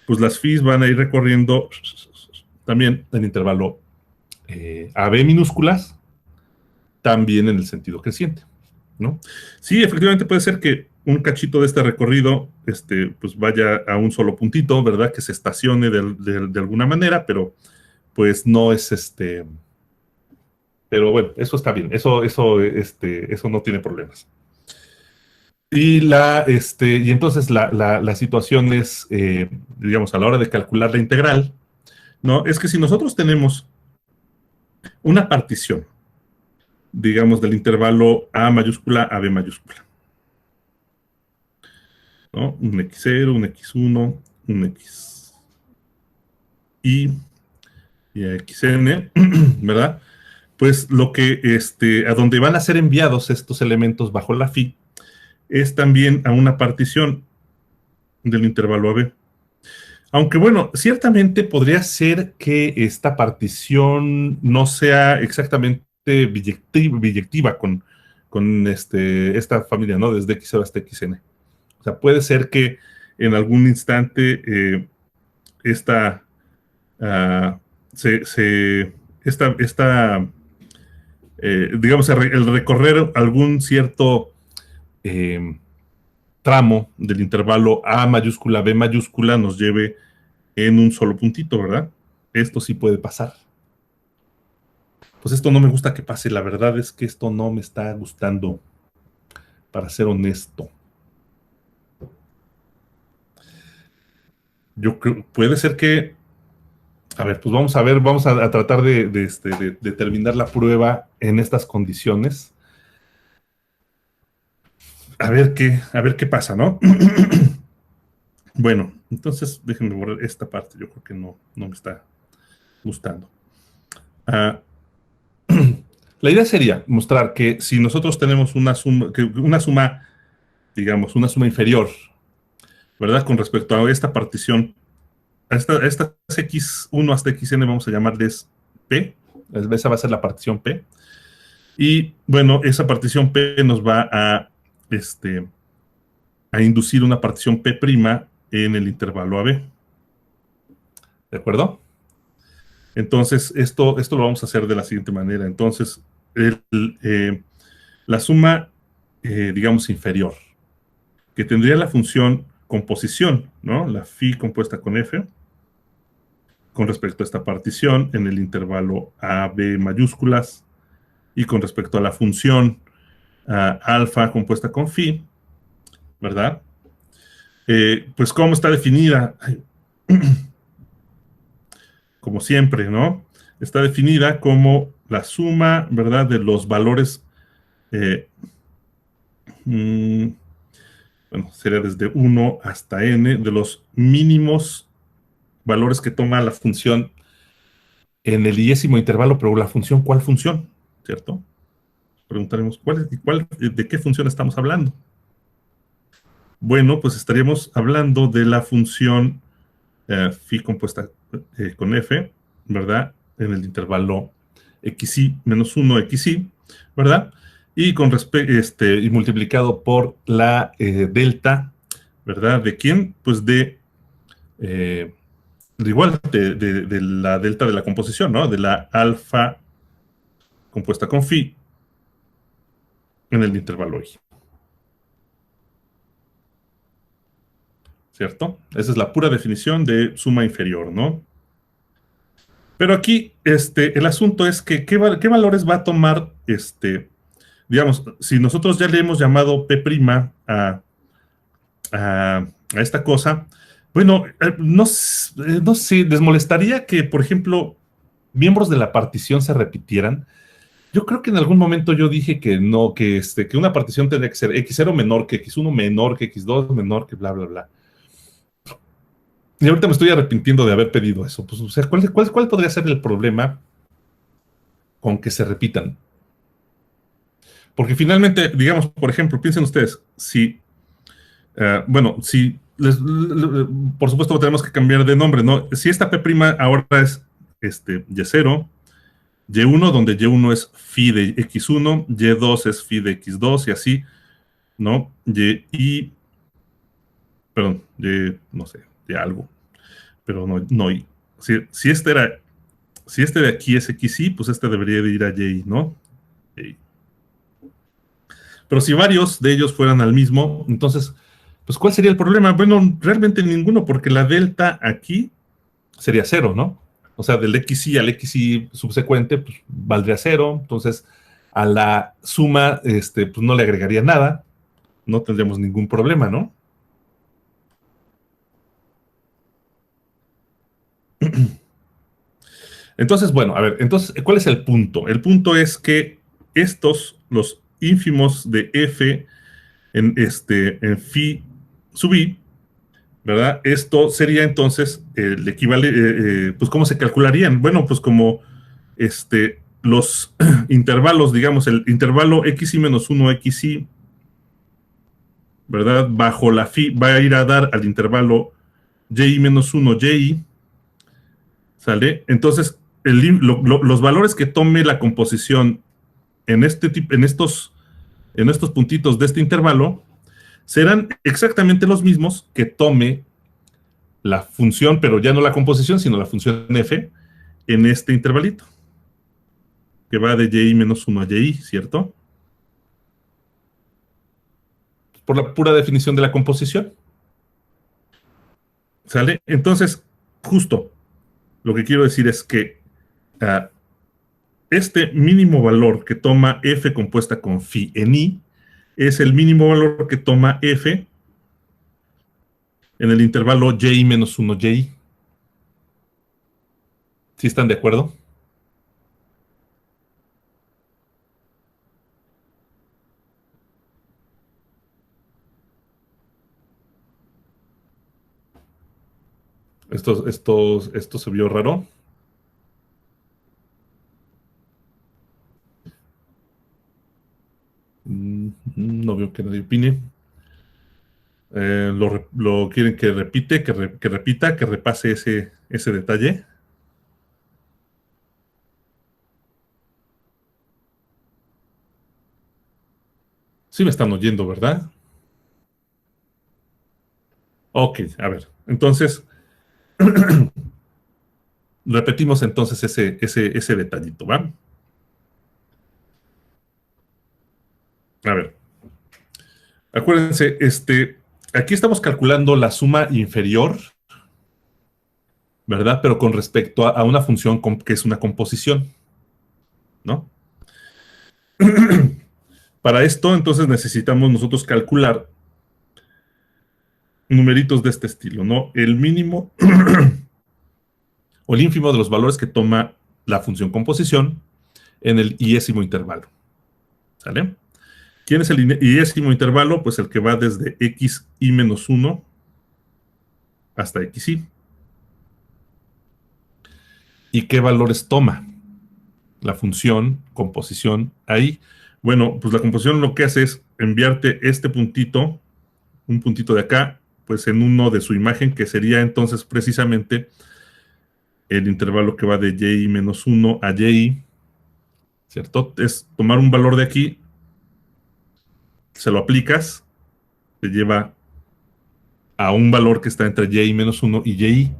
[SPEAKER 1] pues las phis van a ir recorriendo también en intervalo AB minúsculas, también en el sentido creciente, ¿no? Sí, efectivamente puede ser que un cachito de este recorrido pues vaya a un solo puntito, ¿verdad? Que se estacione de alguna manera, pero pues no es pero bueno, eso está bien, eso no tiene problemas. Y entonces la situación es, digamos, a la hora de calcular la integral, ¿no? Es que si nosotros tenemos una partición digamos, del intervalo A mayúscula a B mayúscula, ¿no? Un X0, un X1, un X y a XN, ¿verdad? Pues lo que, a donde van a ser enviados estos elementos bajo la phi es también a una partición del intervalo AB. Aunque bueno, ciertamente podría ser que esta partición no sea exactamente biyectiva con esta familia, ¿no? Desde X0 hasta XN. O sea, puede ser que en algún instante esta, ah, esta digamos, el recorrer algún cierto eh, tramo del intervalo A mayúscula, B mayúscula nos lleve en un solo puntito, ¿verdad? Esto sí puede pasar. Pues esto no me gusta que pase, la verdad es que esto no me está gustando, para ser honesto. Yo creo, puede ser que, a ver, pues vamos a ver, vamos a tratar de terminar la prueba en estas condiciones. A ver qué pasa, ¿no? Bueno, entonces déjenme borrar esta parte, yo creo que no me está gustando. Ah, la idea sería mostrar que si nosotros tenemos una suma, digamos, una suma inferior, ¿verdad? Con respecto a esta partición, a estas X1 hasta XN vamos a llamarles P, esa va a ser la partición P, y bueno, esa partición P nos va a inducir una partición P' en el intervalo AB, ¿de acuerdo? Entonces, esto lo vamos a hacer de la siguiente manera. Entonces, la suma, digamos, inferior, que tendría la función composición, ¿no? La phi compuesta con f, con respecto a esta partición en el intervalo AB mayúsculas, y con respecto a la función alfa compuesta con phi, ¿verdad? Pues, ¿cómo está definida? Como siempre, ¿no? Está definida como la suma, ¿verdad?, de los valores, eh, bueno, sería desde 1 hasta n, de los mínimos valores que toma la función en el iésimo intervalo, pero la función, ¿cuál función? ¿Cierto? Preguntaremos, ¿de qué función estamos hablando? Bueno, pues estaríamos hablando de la función phi compuesta con f, ¿verdad? En el intervalo xi menos 1 xi, ¿verdad? Y y multiplicado por la delta, ¿verdad? ¿De quién? Pues eh, igual, de la delta de la composición, ¿no? De la alfa compuesta con phi en el intervalo i, ¿cierto? Esa es la pura definición de suma inferior, ¿no? Pero aquí, el asunto es que, ¿qué valores va a tomar, digamos, si nosotros ya le hemos llamado P' a esta cosa, bueno, no sé, ¿les molestaría que, por ejemplo, miembros de la partición se repitieran? Yo creo que en algún momento yo dije que no, que una partición tendría que ser X0 menor que X1 menor que X2 menor que bla, bla, bla. Y ahorita me estoy arrepintiendo de haber pedido eso. Pues, o sea, ¿cuál podría ser el problema con que se repitan? Porque finalmente, digamos, por ejemplo, piensen ustedes, si, bueno, si, por supuesto tenemos que cambiar de nombre, ¿no? Si esta P' ahora es Y0, Y1, donde Y1 es phi de X1, Y2 es phi de X2 y así, ¿no? Perdón, no sé, Y algo, pero no Y. Si este de aquí es XY, pues este debería de ir a Y, ¿no? Y. Pero si varios de ellos fueran al mismo, entonces, pues, ¿cuál sería el problema? Bueno, realmente ninguno, porque la delta aquí sería cero, ¿no? O sea, del XY al XY subsecuente, pues, valdría cero. Entonces, a la suma, pues, no le agregaría nada. No tendríamos ningún problema, ¿no? Entonces, bueno, a ver, entonces, ¿cuál es el punto? El punto es que los ínfimos de f en phi sub i, ¿verdad? Esto sería entonces el equivalente, pues ¿cómo se calcularían? Bueno, pues como los intervalos, digamos, el intervalo xi menos 1 xi, ¿verdad? Bajo la phi va a ir a dar al intervalo yi menos 1 yi, ¿sale? Entonces, los valores que tome la composición en estos puntitos de este intervalo serán exactamente los mismos que tome la función, pero ya no la composición, sino la función f en este intervalito, que va de y menos 1 a y, ¿cierto? Por la pura definición de la composición. ¿Sale? Entonces, justo lo que quiero decir es que este mínimo valor que toma f compuesta con phi en i es el mínimo valor que toma f en el intervalo y menos 1 y. ¿Sí están de acuerdo? Esto se vio raro. No veo que nadie opine. Lo quieren que repita, que repase ese detalle. Sí me están oyendo, ¿verdad? Ok, a ver. Entonces, repetimos entonces ese detallito, ¿va? A ver. Acuérdense, aquí estamos calculando la suma inferior, ¿verdad? Pero con respecto a una función que es una composición, ¿no? Para esto, entonces, necesitamos nosotros calcular numeritos de este estilo, ¿no? El mínimo o el ínfimo de los valores que toma la función composición en el iésimo intervalo, ¿sale? ¿Quién es el iésimo intervalo? Pues el que va desde xi menos 1 hasta xi. ¿Y qué valores toma la función composición ahí? Bueno, pues la composición lo que hace es enviarte este puntito, un puntito de acá, pues en uno de su imagen, que sería entonces precisamente el intervalo que va de y menos 1 a y, ¿cierto? Es tomar un valor de aquí, se lo aplicas, te lleva a un valor que está entre y menos 1 y y,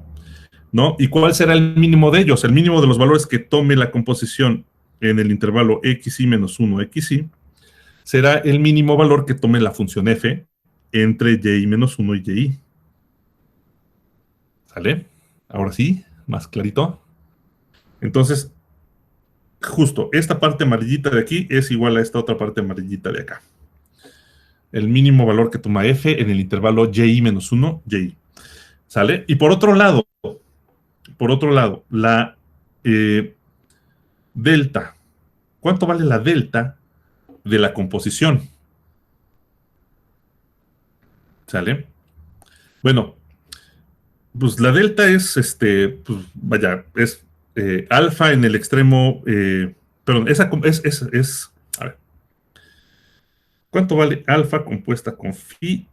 [SPEAKER 1] ¿no? ¿Y cuál será el mínimo de ellos? El mínimo de los valores que tome la composición en el intervalo xi menos 1 xi será el mínimo valor que tome la función f entre y menos 1 y y. ¿Sale? Ahora sí, más clarito. Entonces, justo, esta parte amarillita de aquí es igual a esta otra parte amarillita de acá. El mínimo valor que toma f en el intervalo y menos 1, y. ¿Sale? Y por otro lado, la delta. ¿Cuánto vale la delta de la composición? ¿Sale? Bueno, pues la delta es, pues vaya, es alfa en el extremo, perdón, a ver, ¿cuánto vale alfa compuesta con phi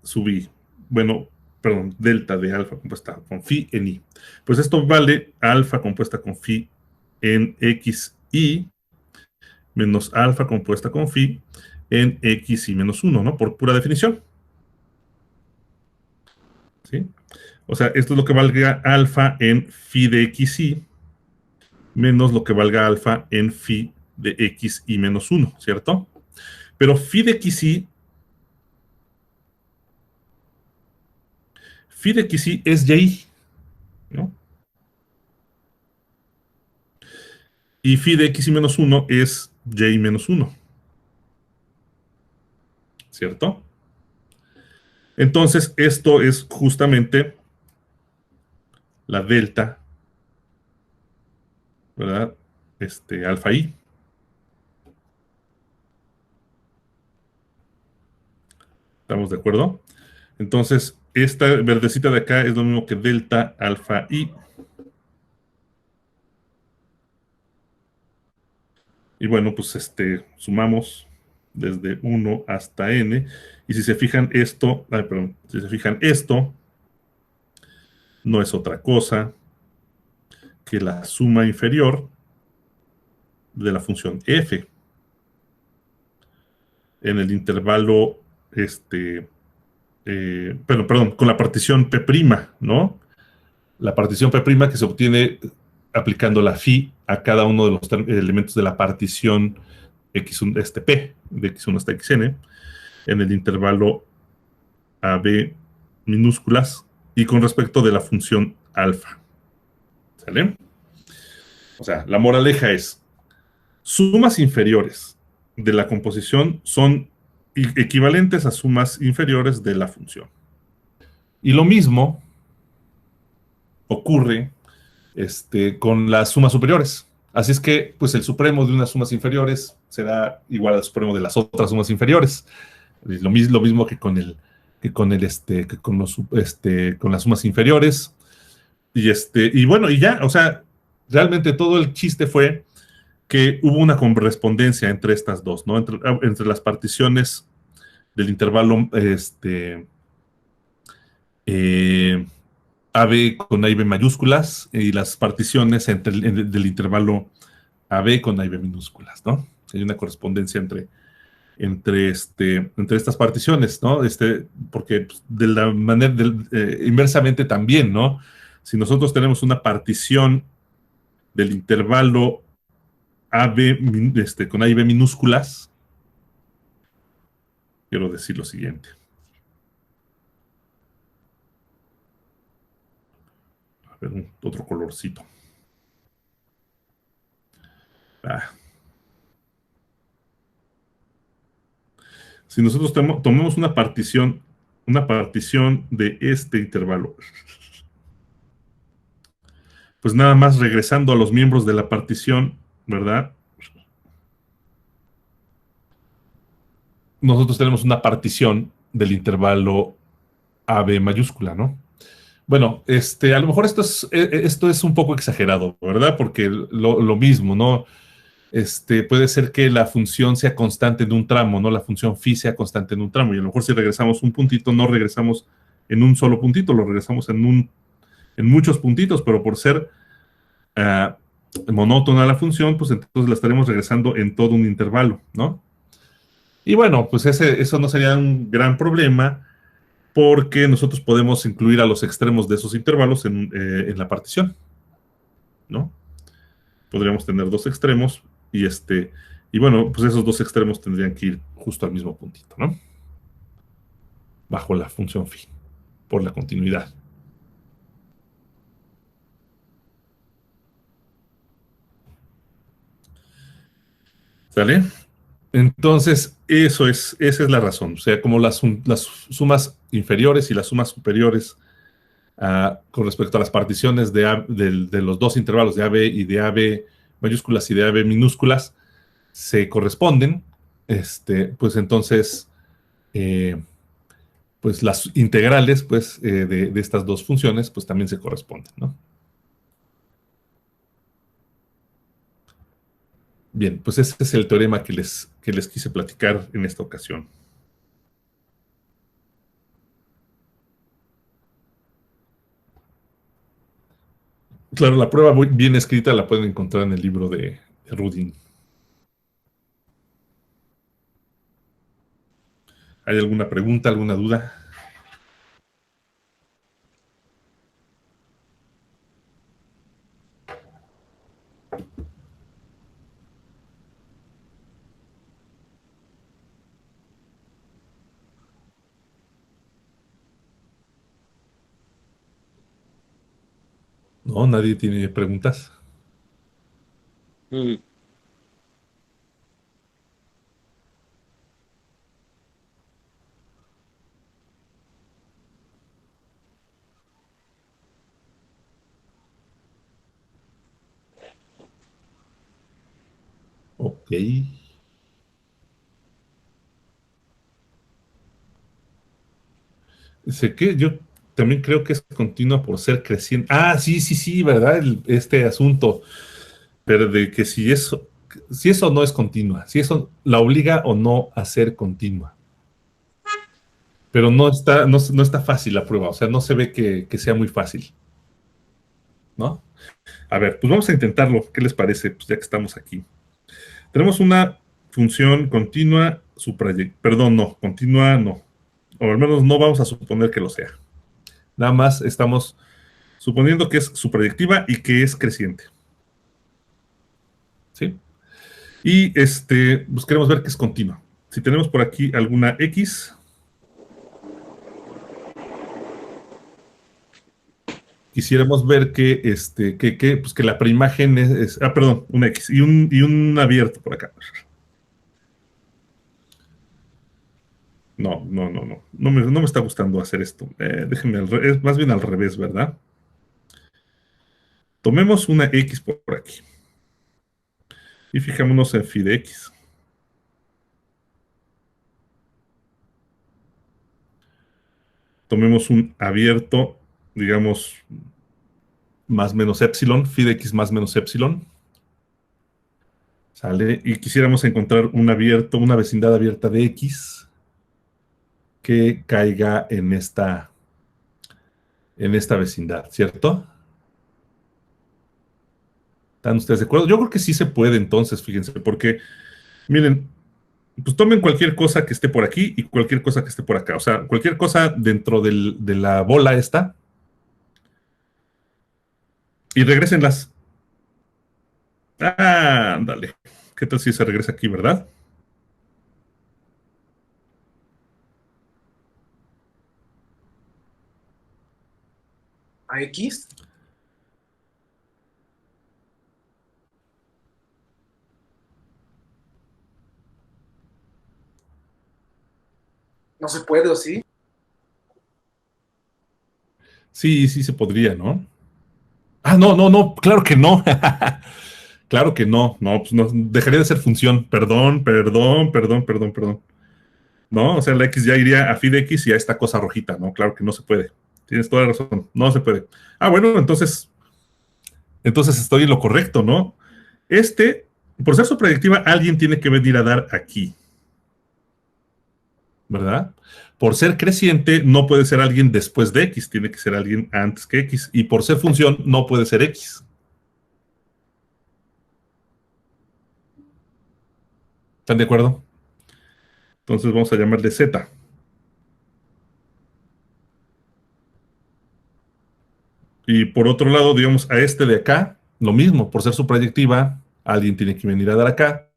[SPEAKER 1] sub i? Bueno, perdón, delta de alfa compuesta con phi en i. Pues esto vale alfa compuesta con phi en xi menos alfa compuesta con phi en xi menos 1, ¿no? Por pura definición. ¿Sí? O sea, esto es lo que valga alfa en phi de xi menos lo que valga alfa en phi de xi menos 1, ¿cierto? Pero phi de xi es y, ¿no? Y phi de xi menos 1 es y menos 1, ¿cierto? Entonces, esto es justamente la delta, ¿verdad? Alfa i. ¿Estamos de acuerdo? Entonces, esta verdecita de acá es lo mismo que delta alfa i. Y bueno, pues sumamos desde 1 hasta n. Y si se fijan esto, perdón, si se fijan esto, no es otra cosa que la suma inferior de la función f en el intervalo, perdón, con la partición P', ¿no? La partición P' que se obtiene aplicando la phi a cada uno de los elementos de la partición X1, P, de X1 hasta Xn, en el intervalo AB minúsculas y con respecto de la función alfa. ¿Sale? O sea, la moraleja es, sumas inferiores de la composición son equivalentes a sumas inferiores de la función. Y lo mismo ocurre con las sumas superiores. Así es que, pues el supremo de unas sumas inferiores será igual al supremo de las otras sumas inferiores. Es lo mismo que con con las sumas inferiores. Y bueno, y ya, o sea, realmente todo el chiste fue que hubo una correspondencia entre estas dos, ¿no? Entre las particiones del intervalo eh, AB con A y B mayúsculas y las particiones del intervalo AB con A y B minúsculas, ¿no? Hay una correspondencia entre estas particiones, ¿no? Porque pues, de la manera, inversamente también, ¿no? Si nosotros tenemos una partición del intervalo AB con A y B minúsculas, quiero decir lo siguiente. A ver, otro colorcito. Ah. Si nosotros tomamos una partición de este intervalo, pues nada más regresando a los miembros de la partición, ¿verdad? Nosotros tenemos una partición del intervalo AB mayúscula, ¿no? Bueno, a lo mejor esto es un poco exagerado, ¿verdad? Porque lo mismo, ¿no? Puede ser que la función sea constante en un tramo, ¿no? La función phi sea constante en un tramo. Y a lo mejor si regresamos un puntito, no regresamos en un solo puntito, lo regresamos en muchos puntitos, pero por ser monótona la función, pues entonces la estaremos regresando en todo un intervalo, ¿no? Y bueno, pues eso no sería un gran problema porque nosotros podemos incluir a los extremos de esos intervalos en la partición, ¿no? Podríamos tener dos extremos y bueno, pues esos dos extremos tendrían que ir justo al mismo puntito, ¿no? Bajo la función phi, por la continuidad. ¿Sale? Entonces, esa es la razón. O sea, como las sumas inferiores y las sumas superiores con respecto a las particiones de los dos intervalos de AB y de AB mayúsculas y de AB minúsculas se corresponden, pues entonces, eh, pues las integrales pues, de estas dos funciones pues también se corresponden, ¿no? Bien, pues ese es el teorema que les quise platicar en esta ocasión. Claro, la prueba muy bien escrita la pueden encontrar en el libro de Rudin. ¿Hay alguna pregunta, alguna duda? No, nadie tiene preguntas.
[SPEAKER 2] Mm,
[SPEAKER 1] Ok. sé que yo también creo que es continua por ser creciente. Ah, sí, sí, sí, ¿verdad? Este asunto, pero de que si eso no es continua, si eso la obliga o no a ser continua. Pero no está fácil la prueba, o sea, no se ve que sea muy fácil, ¿no? A ver, pues vamos a intentarlo. ¿Qué les parece? Pues ya que estamos aquí. Tenemos una función continua, perdón, no, continua no. O al menos no vamos a suponer que lo sea. Nada más estamos suponiendo que es suprayectiva y que es creciente. ¿Sí? Y pues queremos ver que es continua. Si tenemos por aquí alguna X, quisiéramos ver pues que la preimagen perdón, un X y un abierto por acá. No, no, no, no. No me está gustando hacer esto. Déjenme, es más bien al revés, ¿verdad? Tomemos una X por aquí. Y fijémonos en phi de X. Tomemos un abierto, digamos, más menos epsilon, phi de X más menos epsilon. ¿Sale? Y quisiéramos encontrar un abierto, una vecindad abierta de X que caiga en esta vecindad, ¿cierto? ¿Están ustedes de acuerdo? Yo creo que sí se puede entonces, fíjense, porque, miren, pues tomen cualquier cosa que esté por aquí y cualquier cosa que esté por acá. O sea, cualquier cosa dentro de la bola esta y regrésenlas. Ah, ándale. ¿Qué tal si se regresa aquí, verdad?
[SPEAKER 2] ¿A X? No se puede, ¿o sí?
[SPEAKER 1] Sí, sí se podría, ¿no? Ah, no, no, no, claro que no. Claro que no. No, pues no, dejaría de ser función. Perdón, perdón, perdón, perdón, perdón. No, o sea, la X ya iría a phi de X y a esta cosa rojita, ¿no? Claro que no se puede. Tienes toda la razón. No se puede. Ah, bueno, entonces estoy en lo correcto, ¿no? Este, por ser su proyectiva, alguien tiene que venir a dar aquí, ¿verdad? Por ser creciente, no puede ser alguien después de X, tiene que ser alguien antes que X. Y por ser función, no puede ser X. ¿Están de acuerdo? Entonces vamos a llamarle Z. Y por otro lado, digamos, a este de acá, lo mismo, por ser su proyectiva, alguien tiene que venir a dar acá.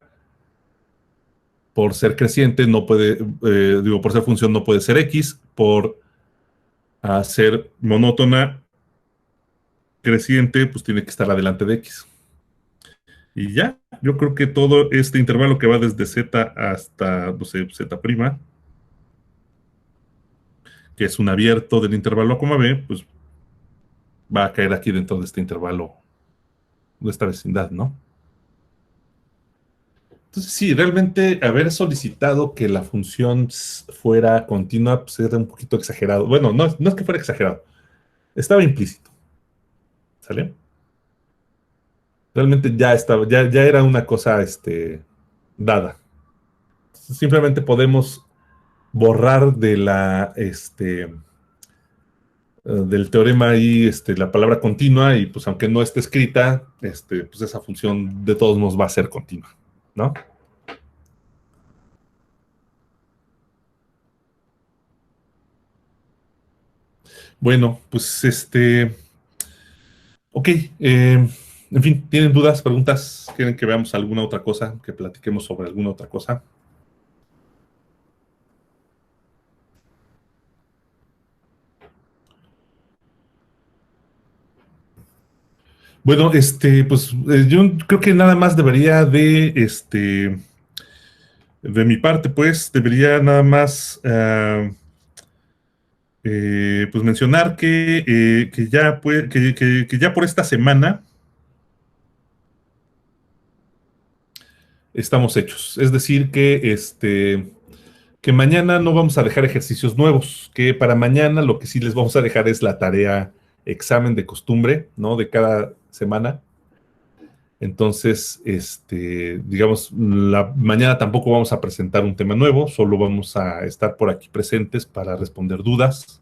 [SPEAKER 1] Por ser creciente, no puede, por ser función, no puede ser X. Por ser monótona, creciente, pues tiene que estar adelante de X. Y ya, yo creo que todo este intervalo que va desde Z hasta, no sé, Z', que es un abierto del intervalo A, B, pues va a caer aquí dentro de este intervalo, de esta vecindad, ¿no? Entonces, sí, realmente haber solicitado que la función fuera continua, pues era un poquito exagerado. Bueno, no es que fuera exagerado, estaba implícito, ¿sale? Realmente ya estaba, ya era una cosa, dada. Simplemente podemos borrar del teorema ahí, la palabra continua y pues aunque no esté escrita, pues esa función de todos modos va a ser continua, ¿no? Bueno, pues ok, en fin, ¿tienen dudas, preguntas? ¿Quieren que veamos alguna otra cosa? ¿Que platiquemos sobre alguna otra cosa? Bueno, pues yo creo que nada más debería de mi parte, pues, debería nada más pues mencionar que ya por esta semana estamos hechos. Es decir, que que mañana no vamos a dejar ejercicios nuevos, que para mañana lo que sí les vamos a dejar es la tarea examen de costumbre, ¿no? De cada semana. Entonces, digamos, mañana tampoco vamos a presentar un tema nuevo, solo vamos a estar por aquí presentes para responder dudas,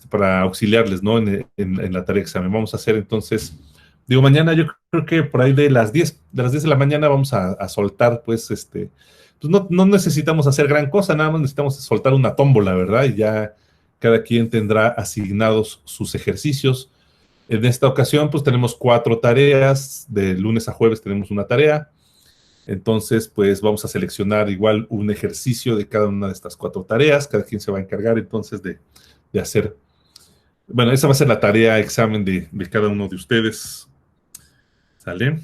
[SPEAKER 1] para auxiliarles, ¿no? En la tarea de examen. Vamos a hacer entonces, digo, mañana yo creo que por ahí de las 10 de la mañana vamos a soltar, pues, pues no necesitamos hacer gran cosa, nada más necesitamos soltar una tómbola, ¿verdad? Y ya cada quien tendrá asignados sus ejercicios. En esta ocasión, pues tenemos 4 tareas, de lunes a jueves tenemos una tarea, entonces, pues vamos a seleccionar igual un ejercicio de cada una de estas 4 tareas, cada quien se va a encargar entonces de hacer, bueno, esa va a ser la tarea examen de cada uno de ustedes, ¿sale?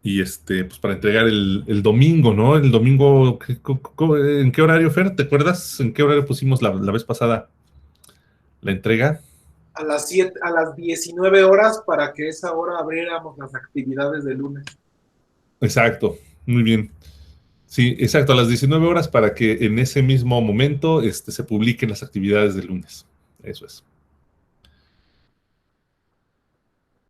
[SPEAKER 1] Y pues para entregar el domingo, ¿no? El domingo, ¿en qué horario, Fer? ¿Te acuerdas en qué horario pusimos la vez pasada la entrega?
[SPEAKER 2] A las 19 horas para que esa hora abriéramos las actividades de lunes.
[SPEAKER 1] Exacto, muy bien. Sí, exacto, a las 19 horas para que en ese mismo momento se publiquen las actividades del lunes. Eso es.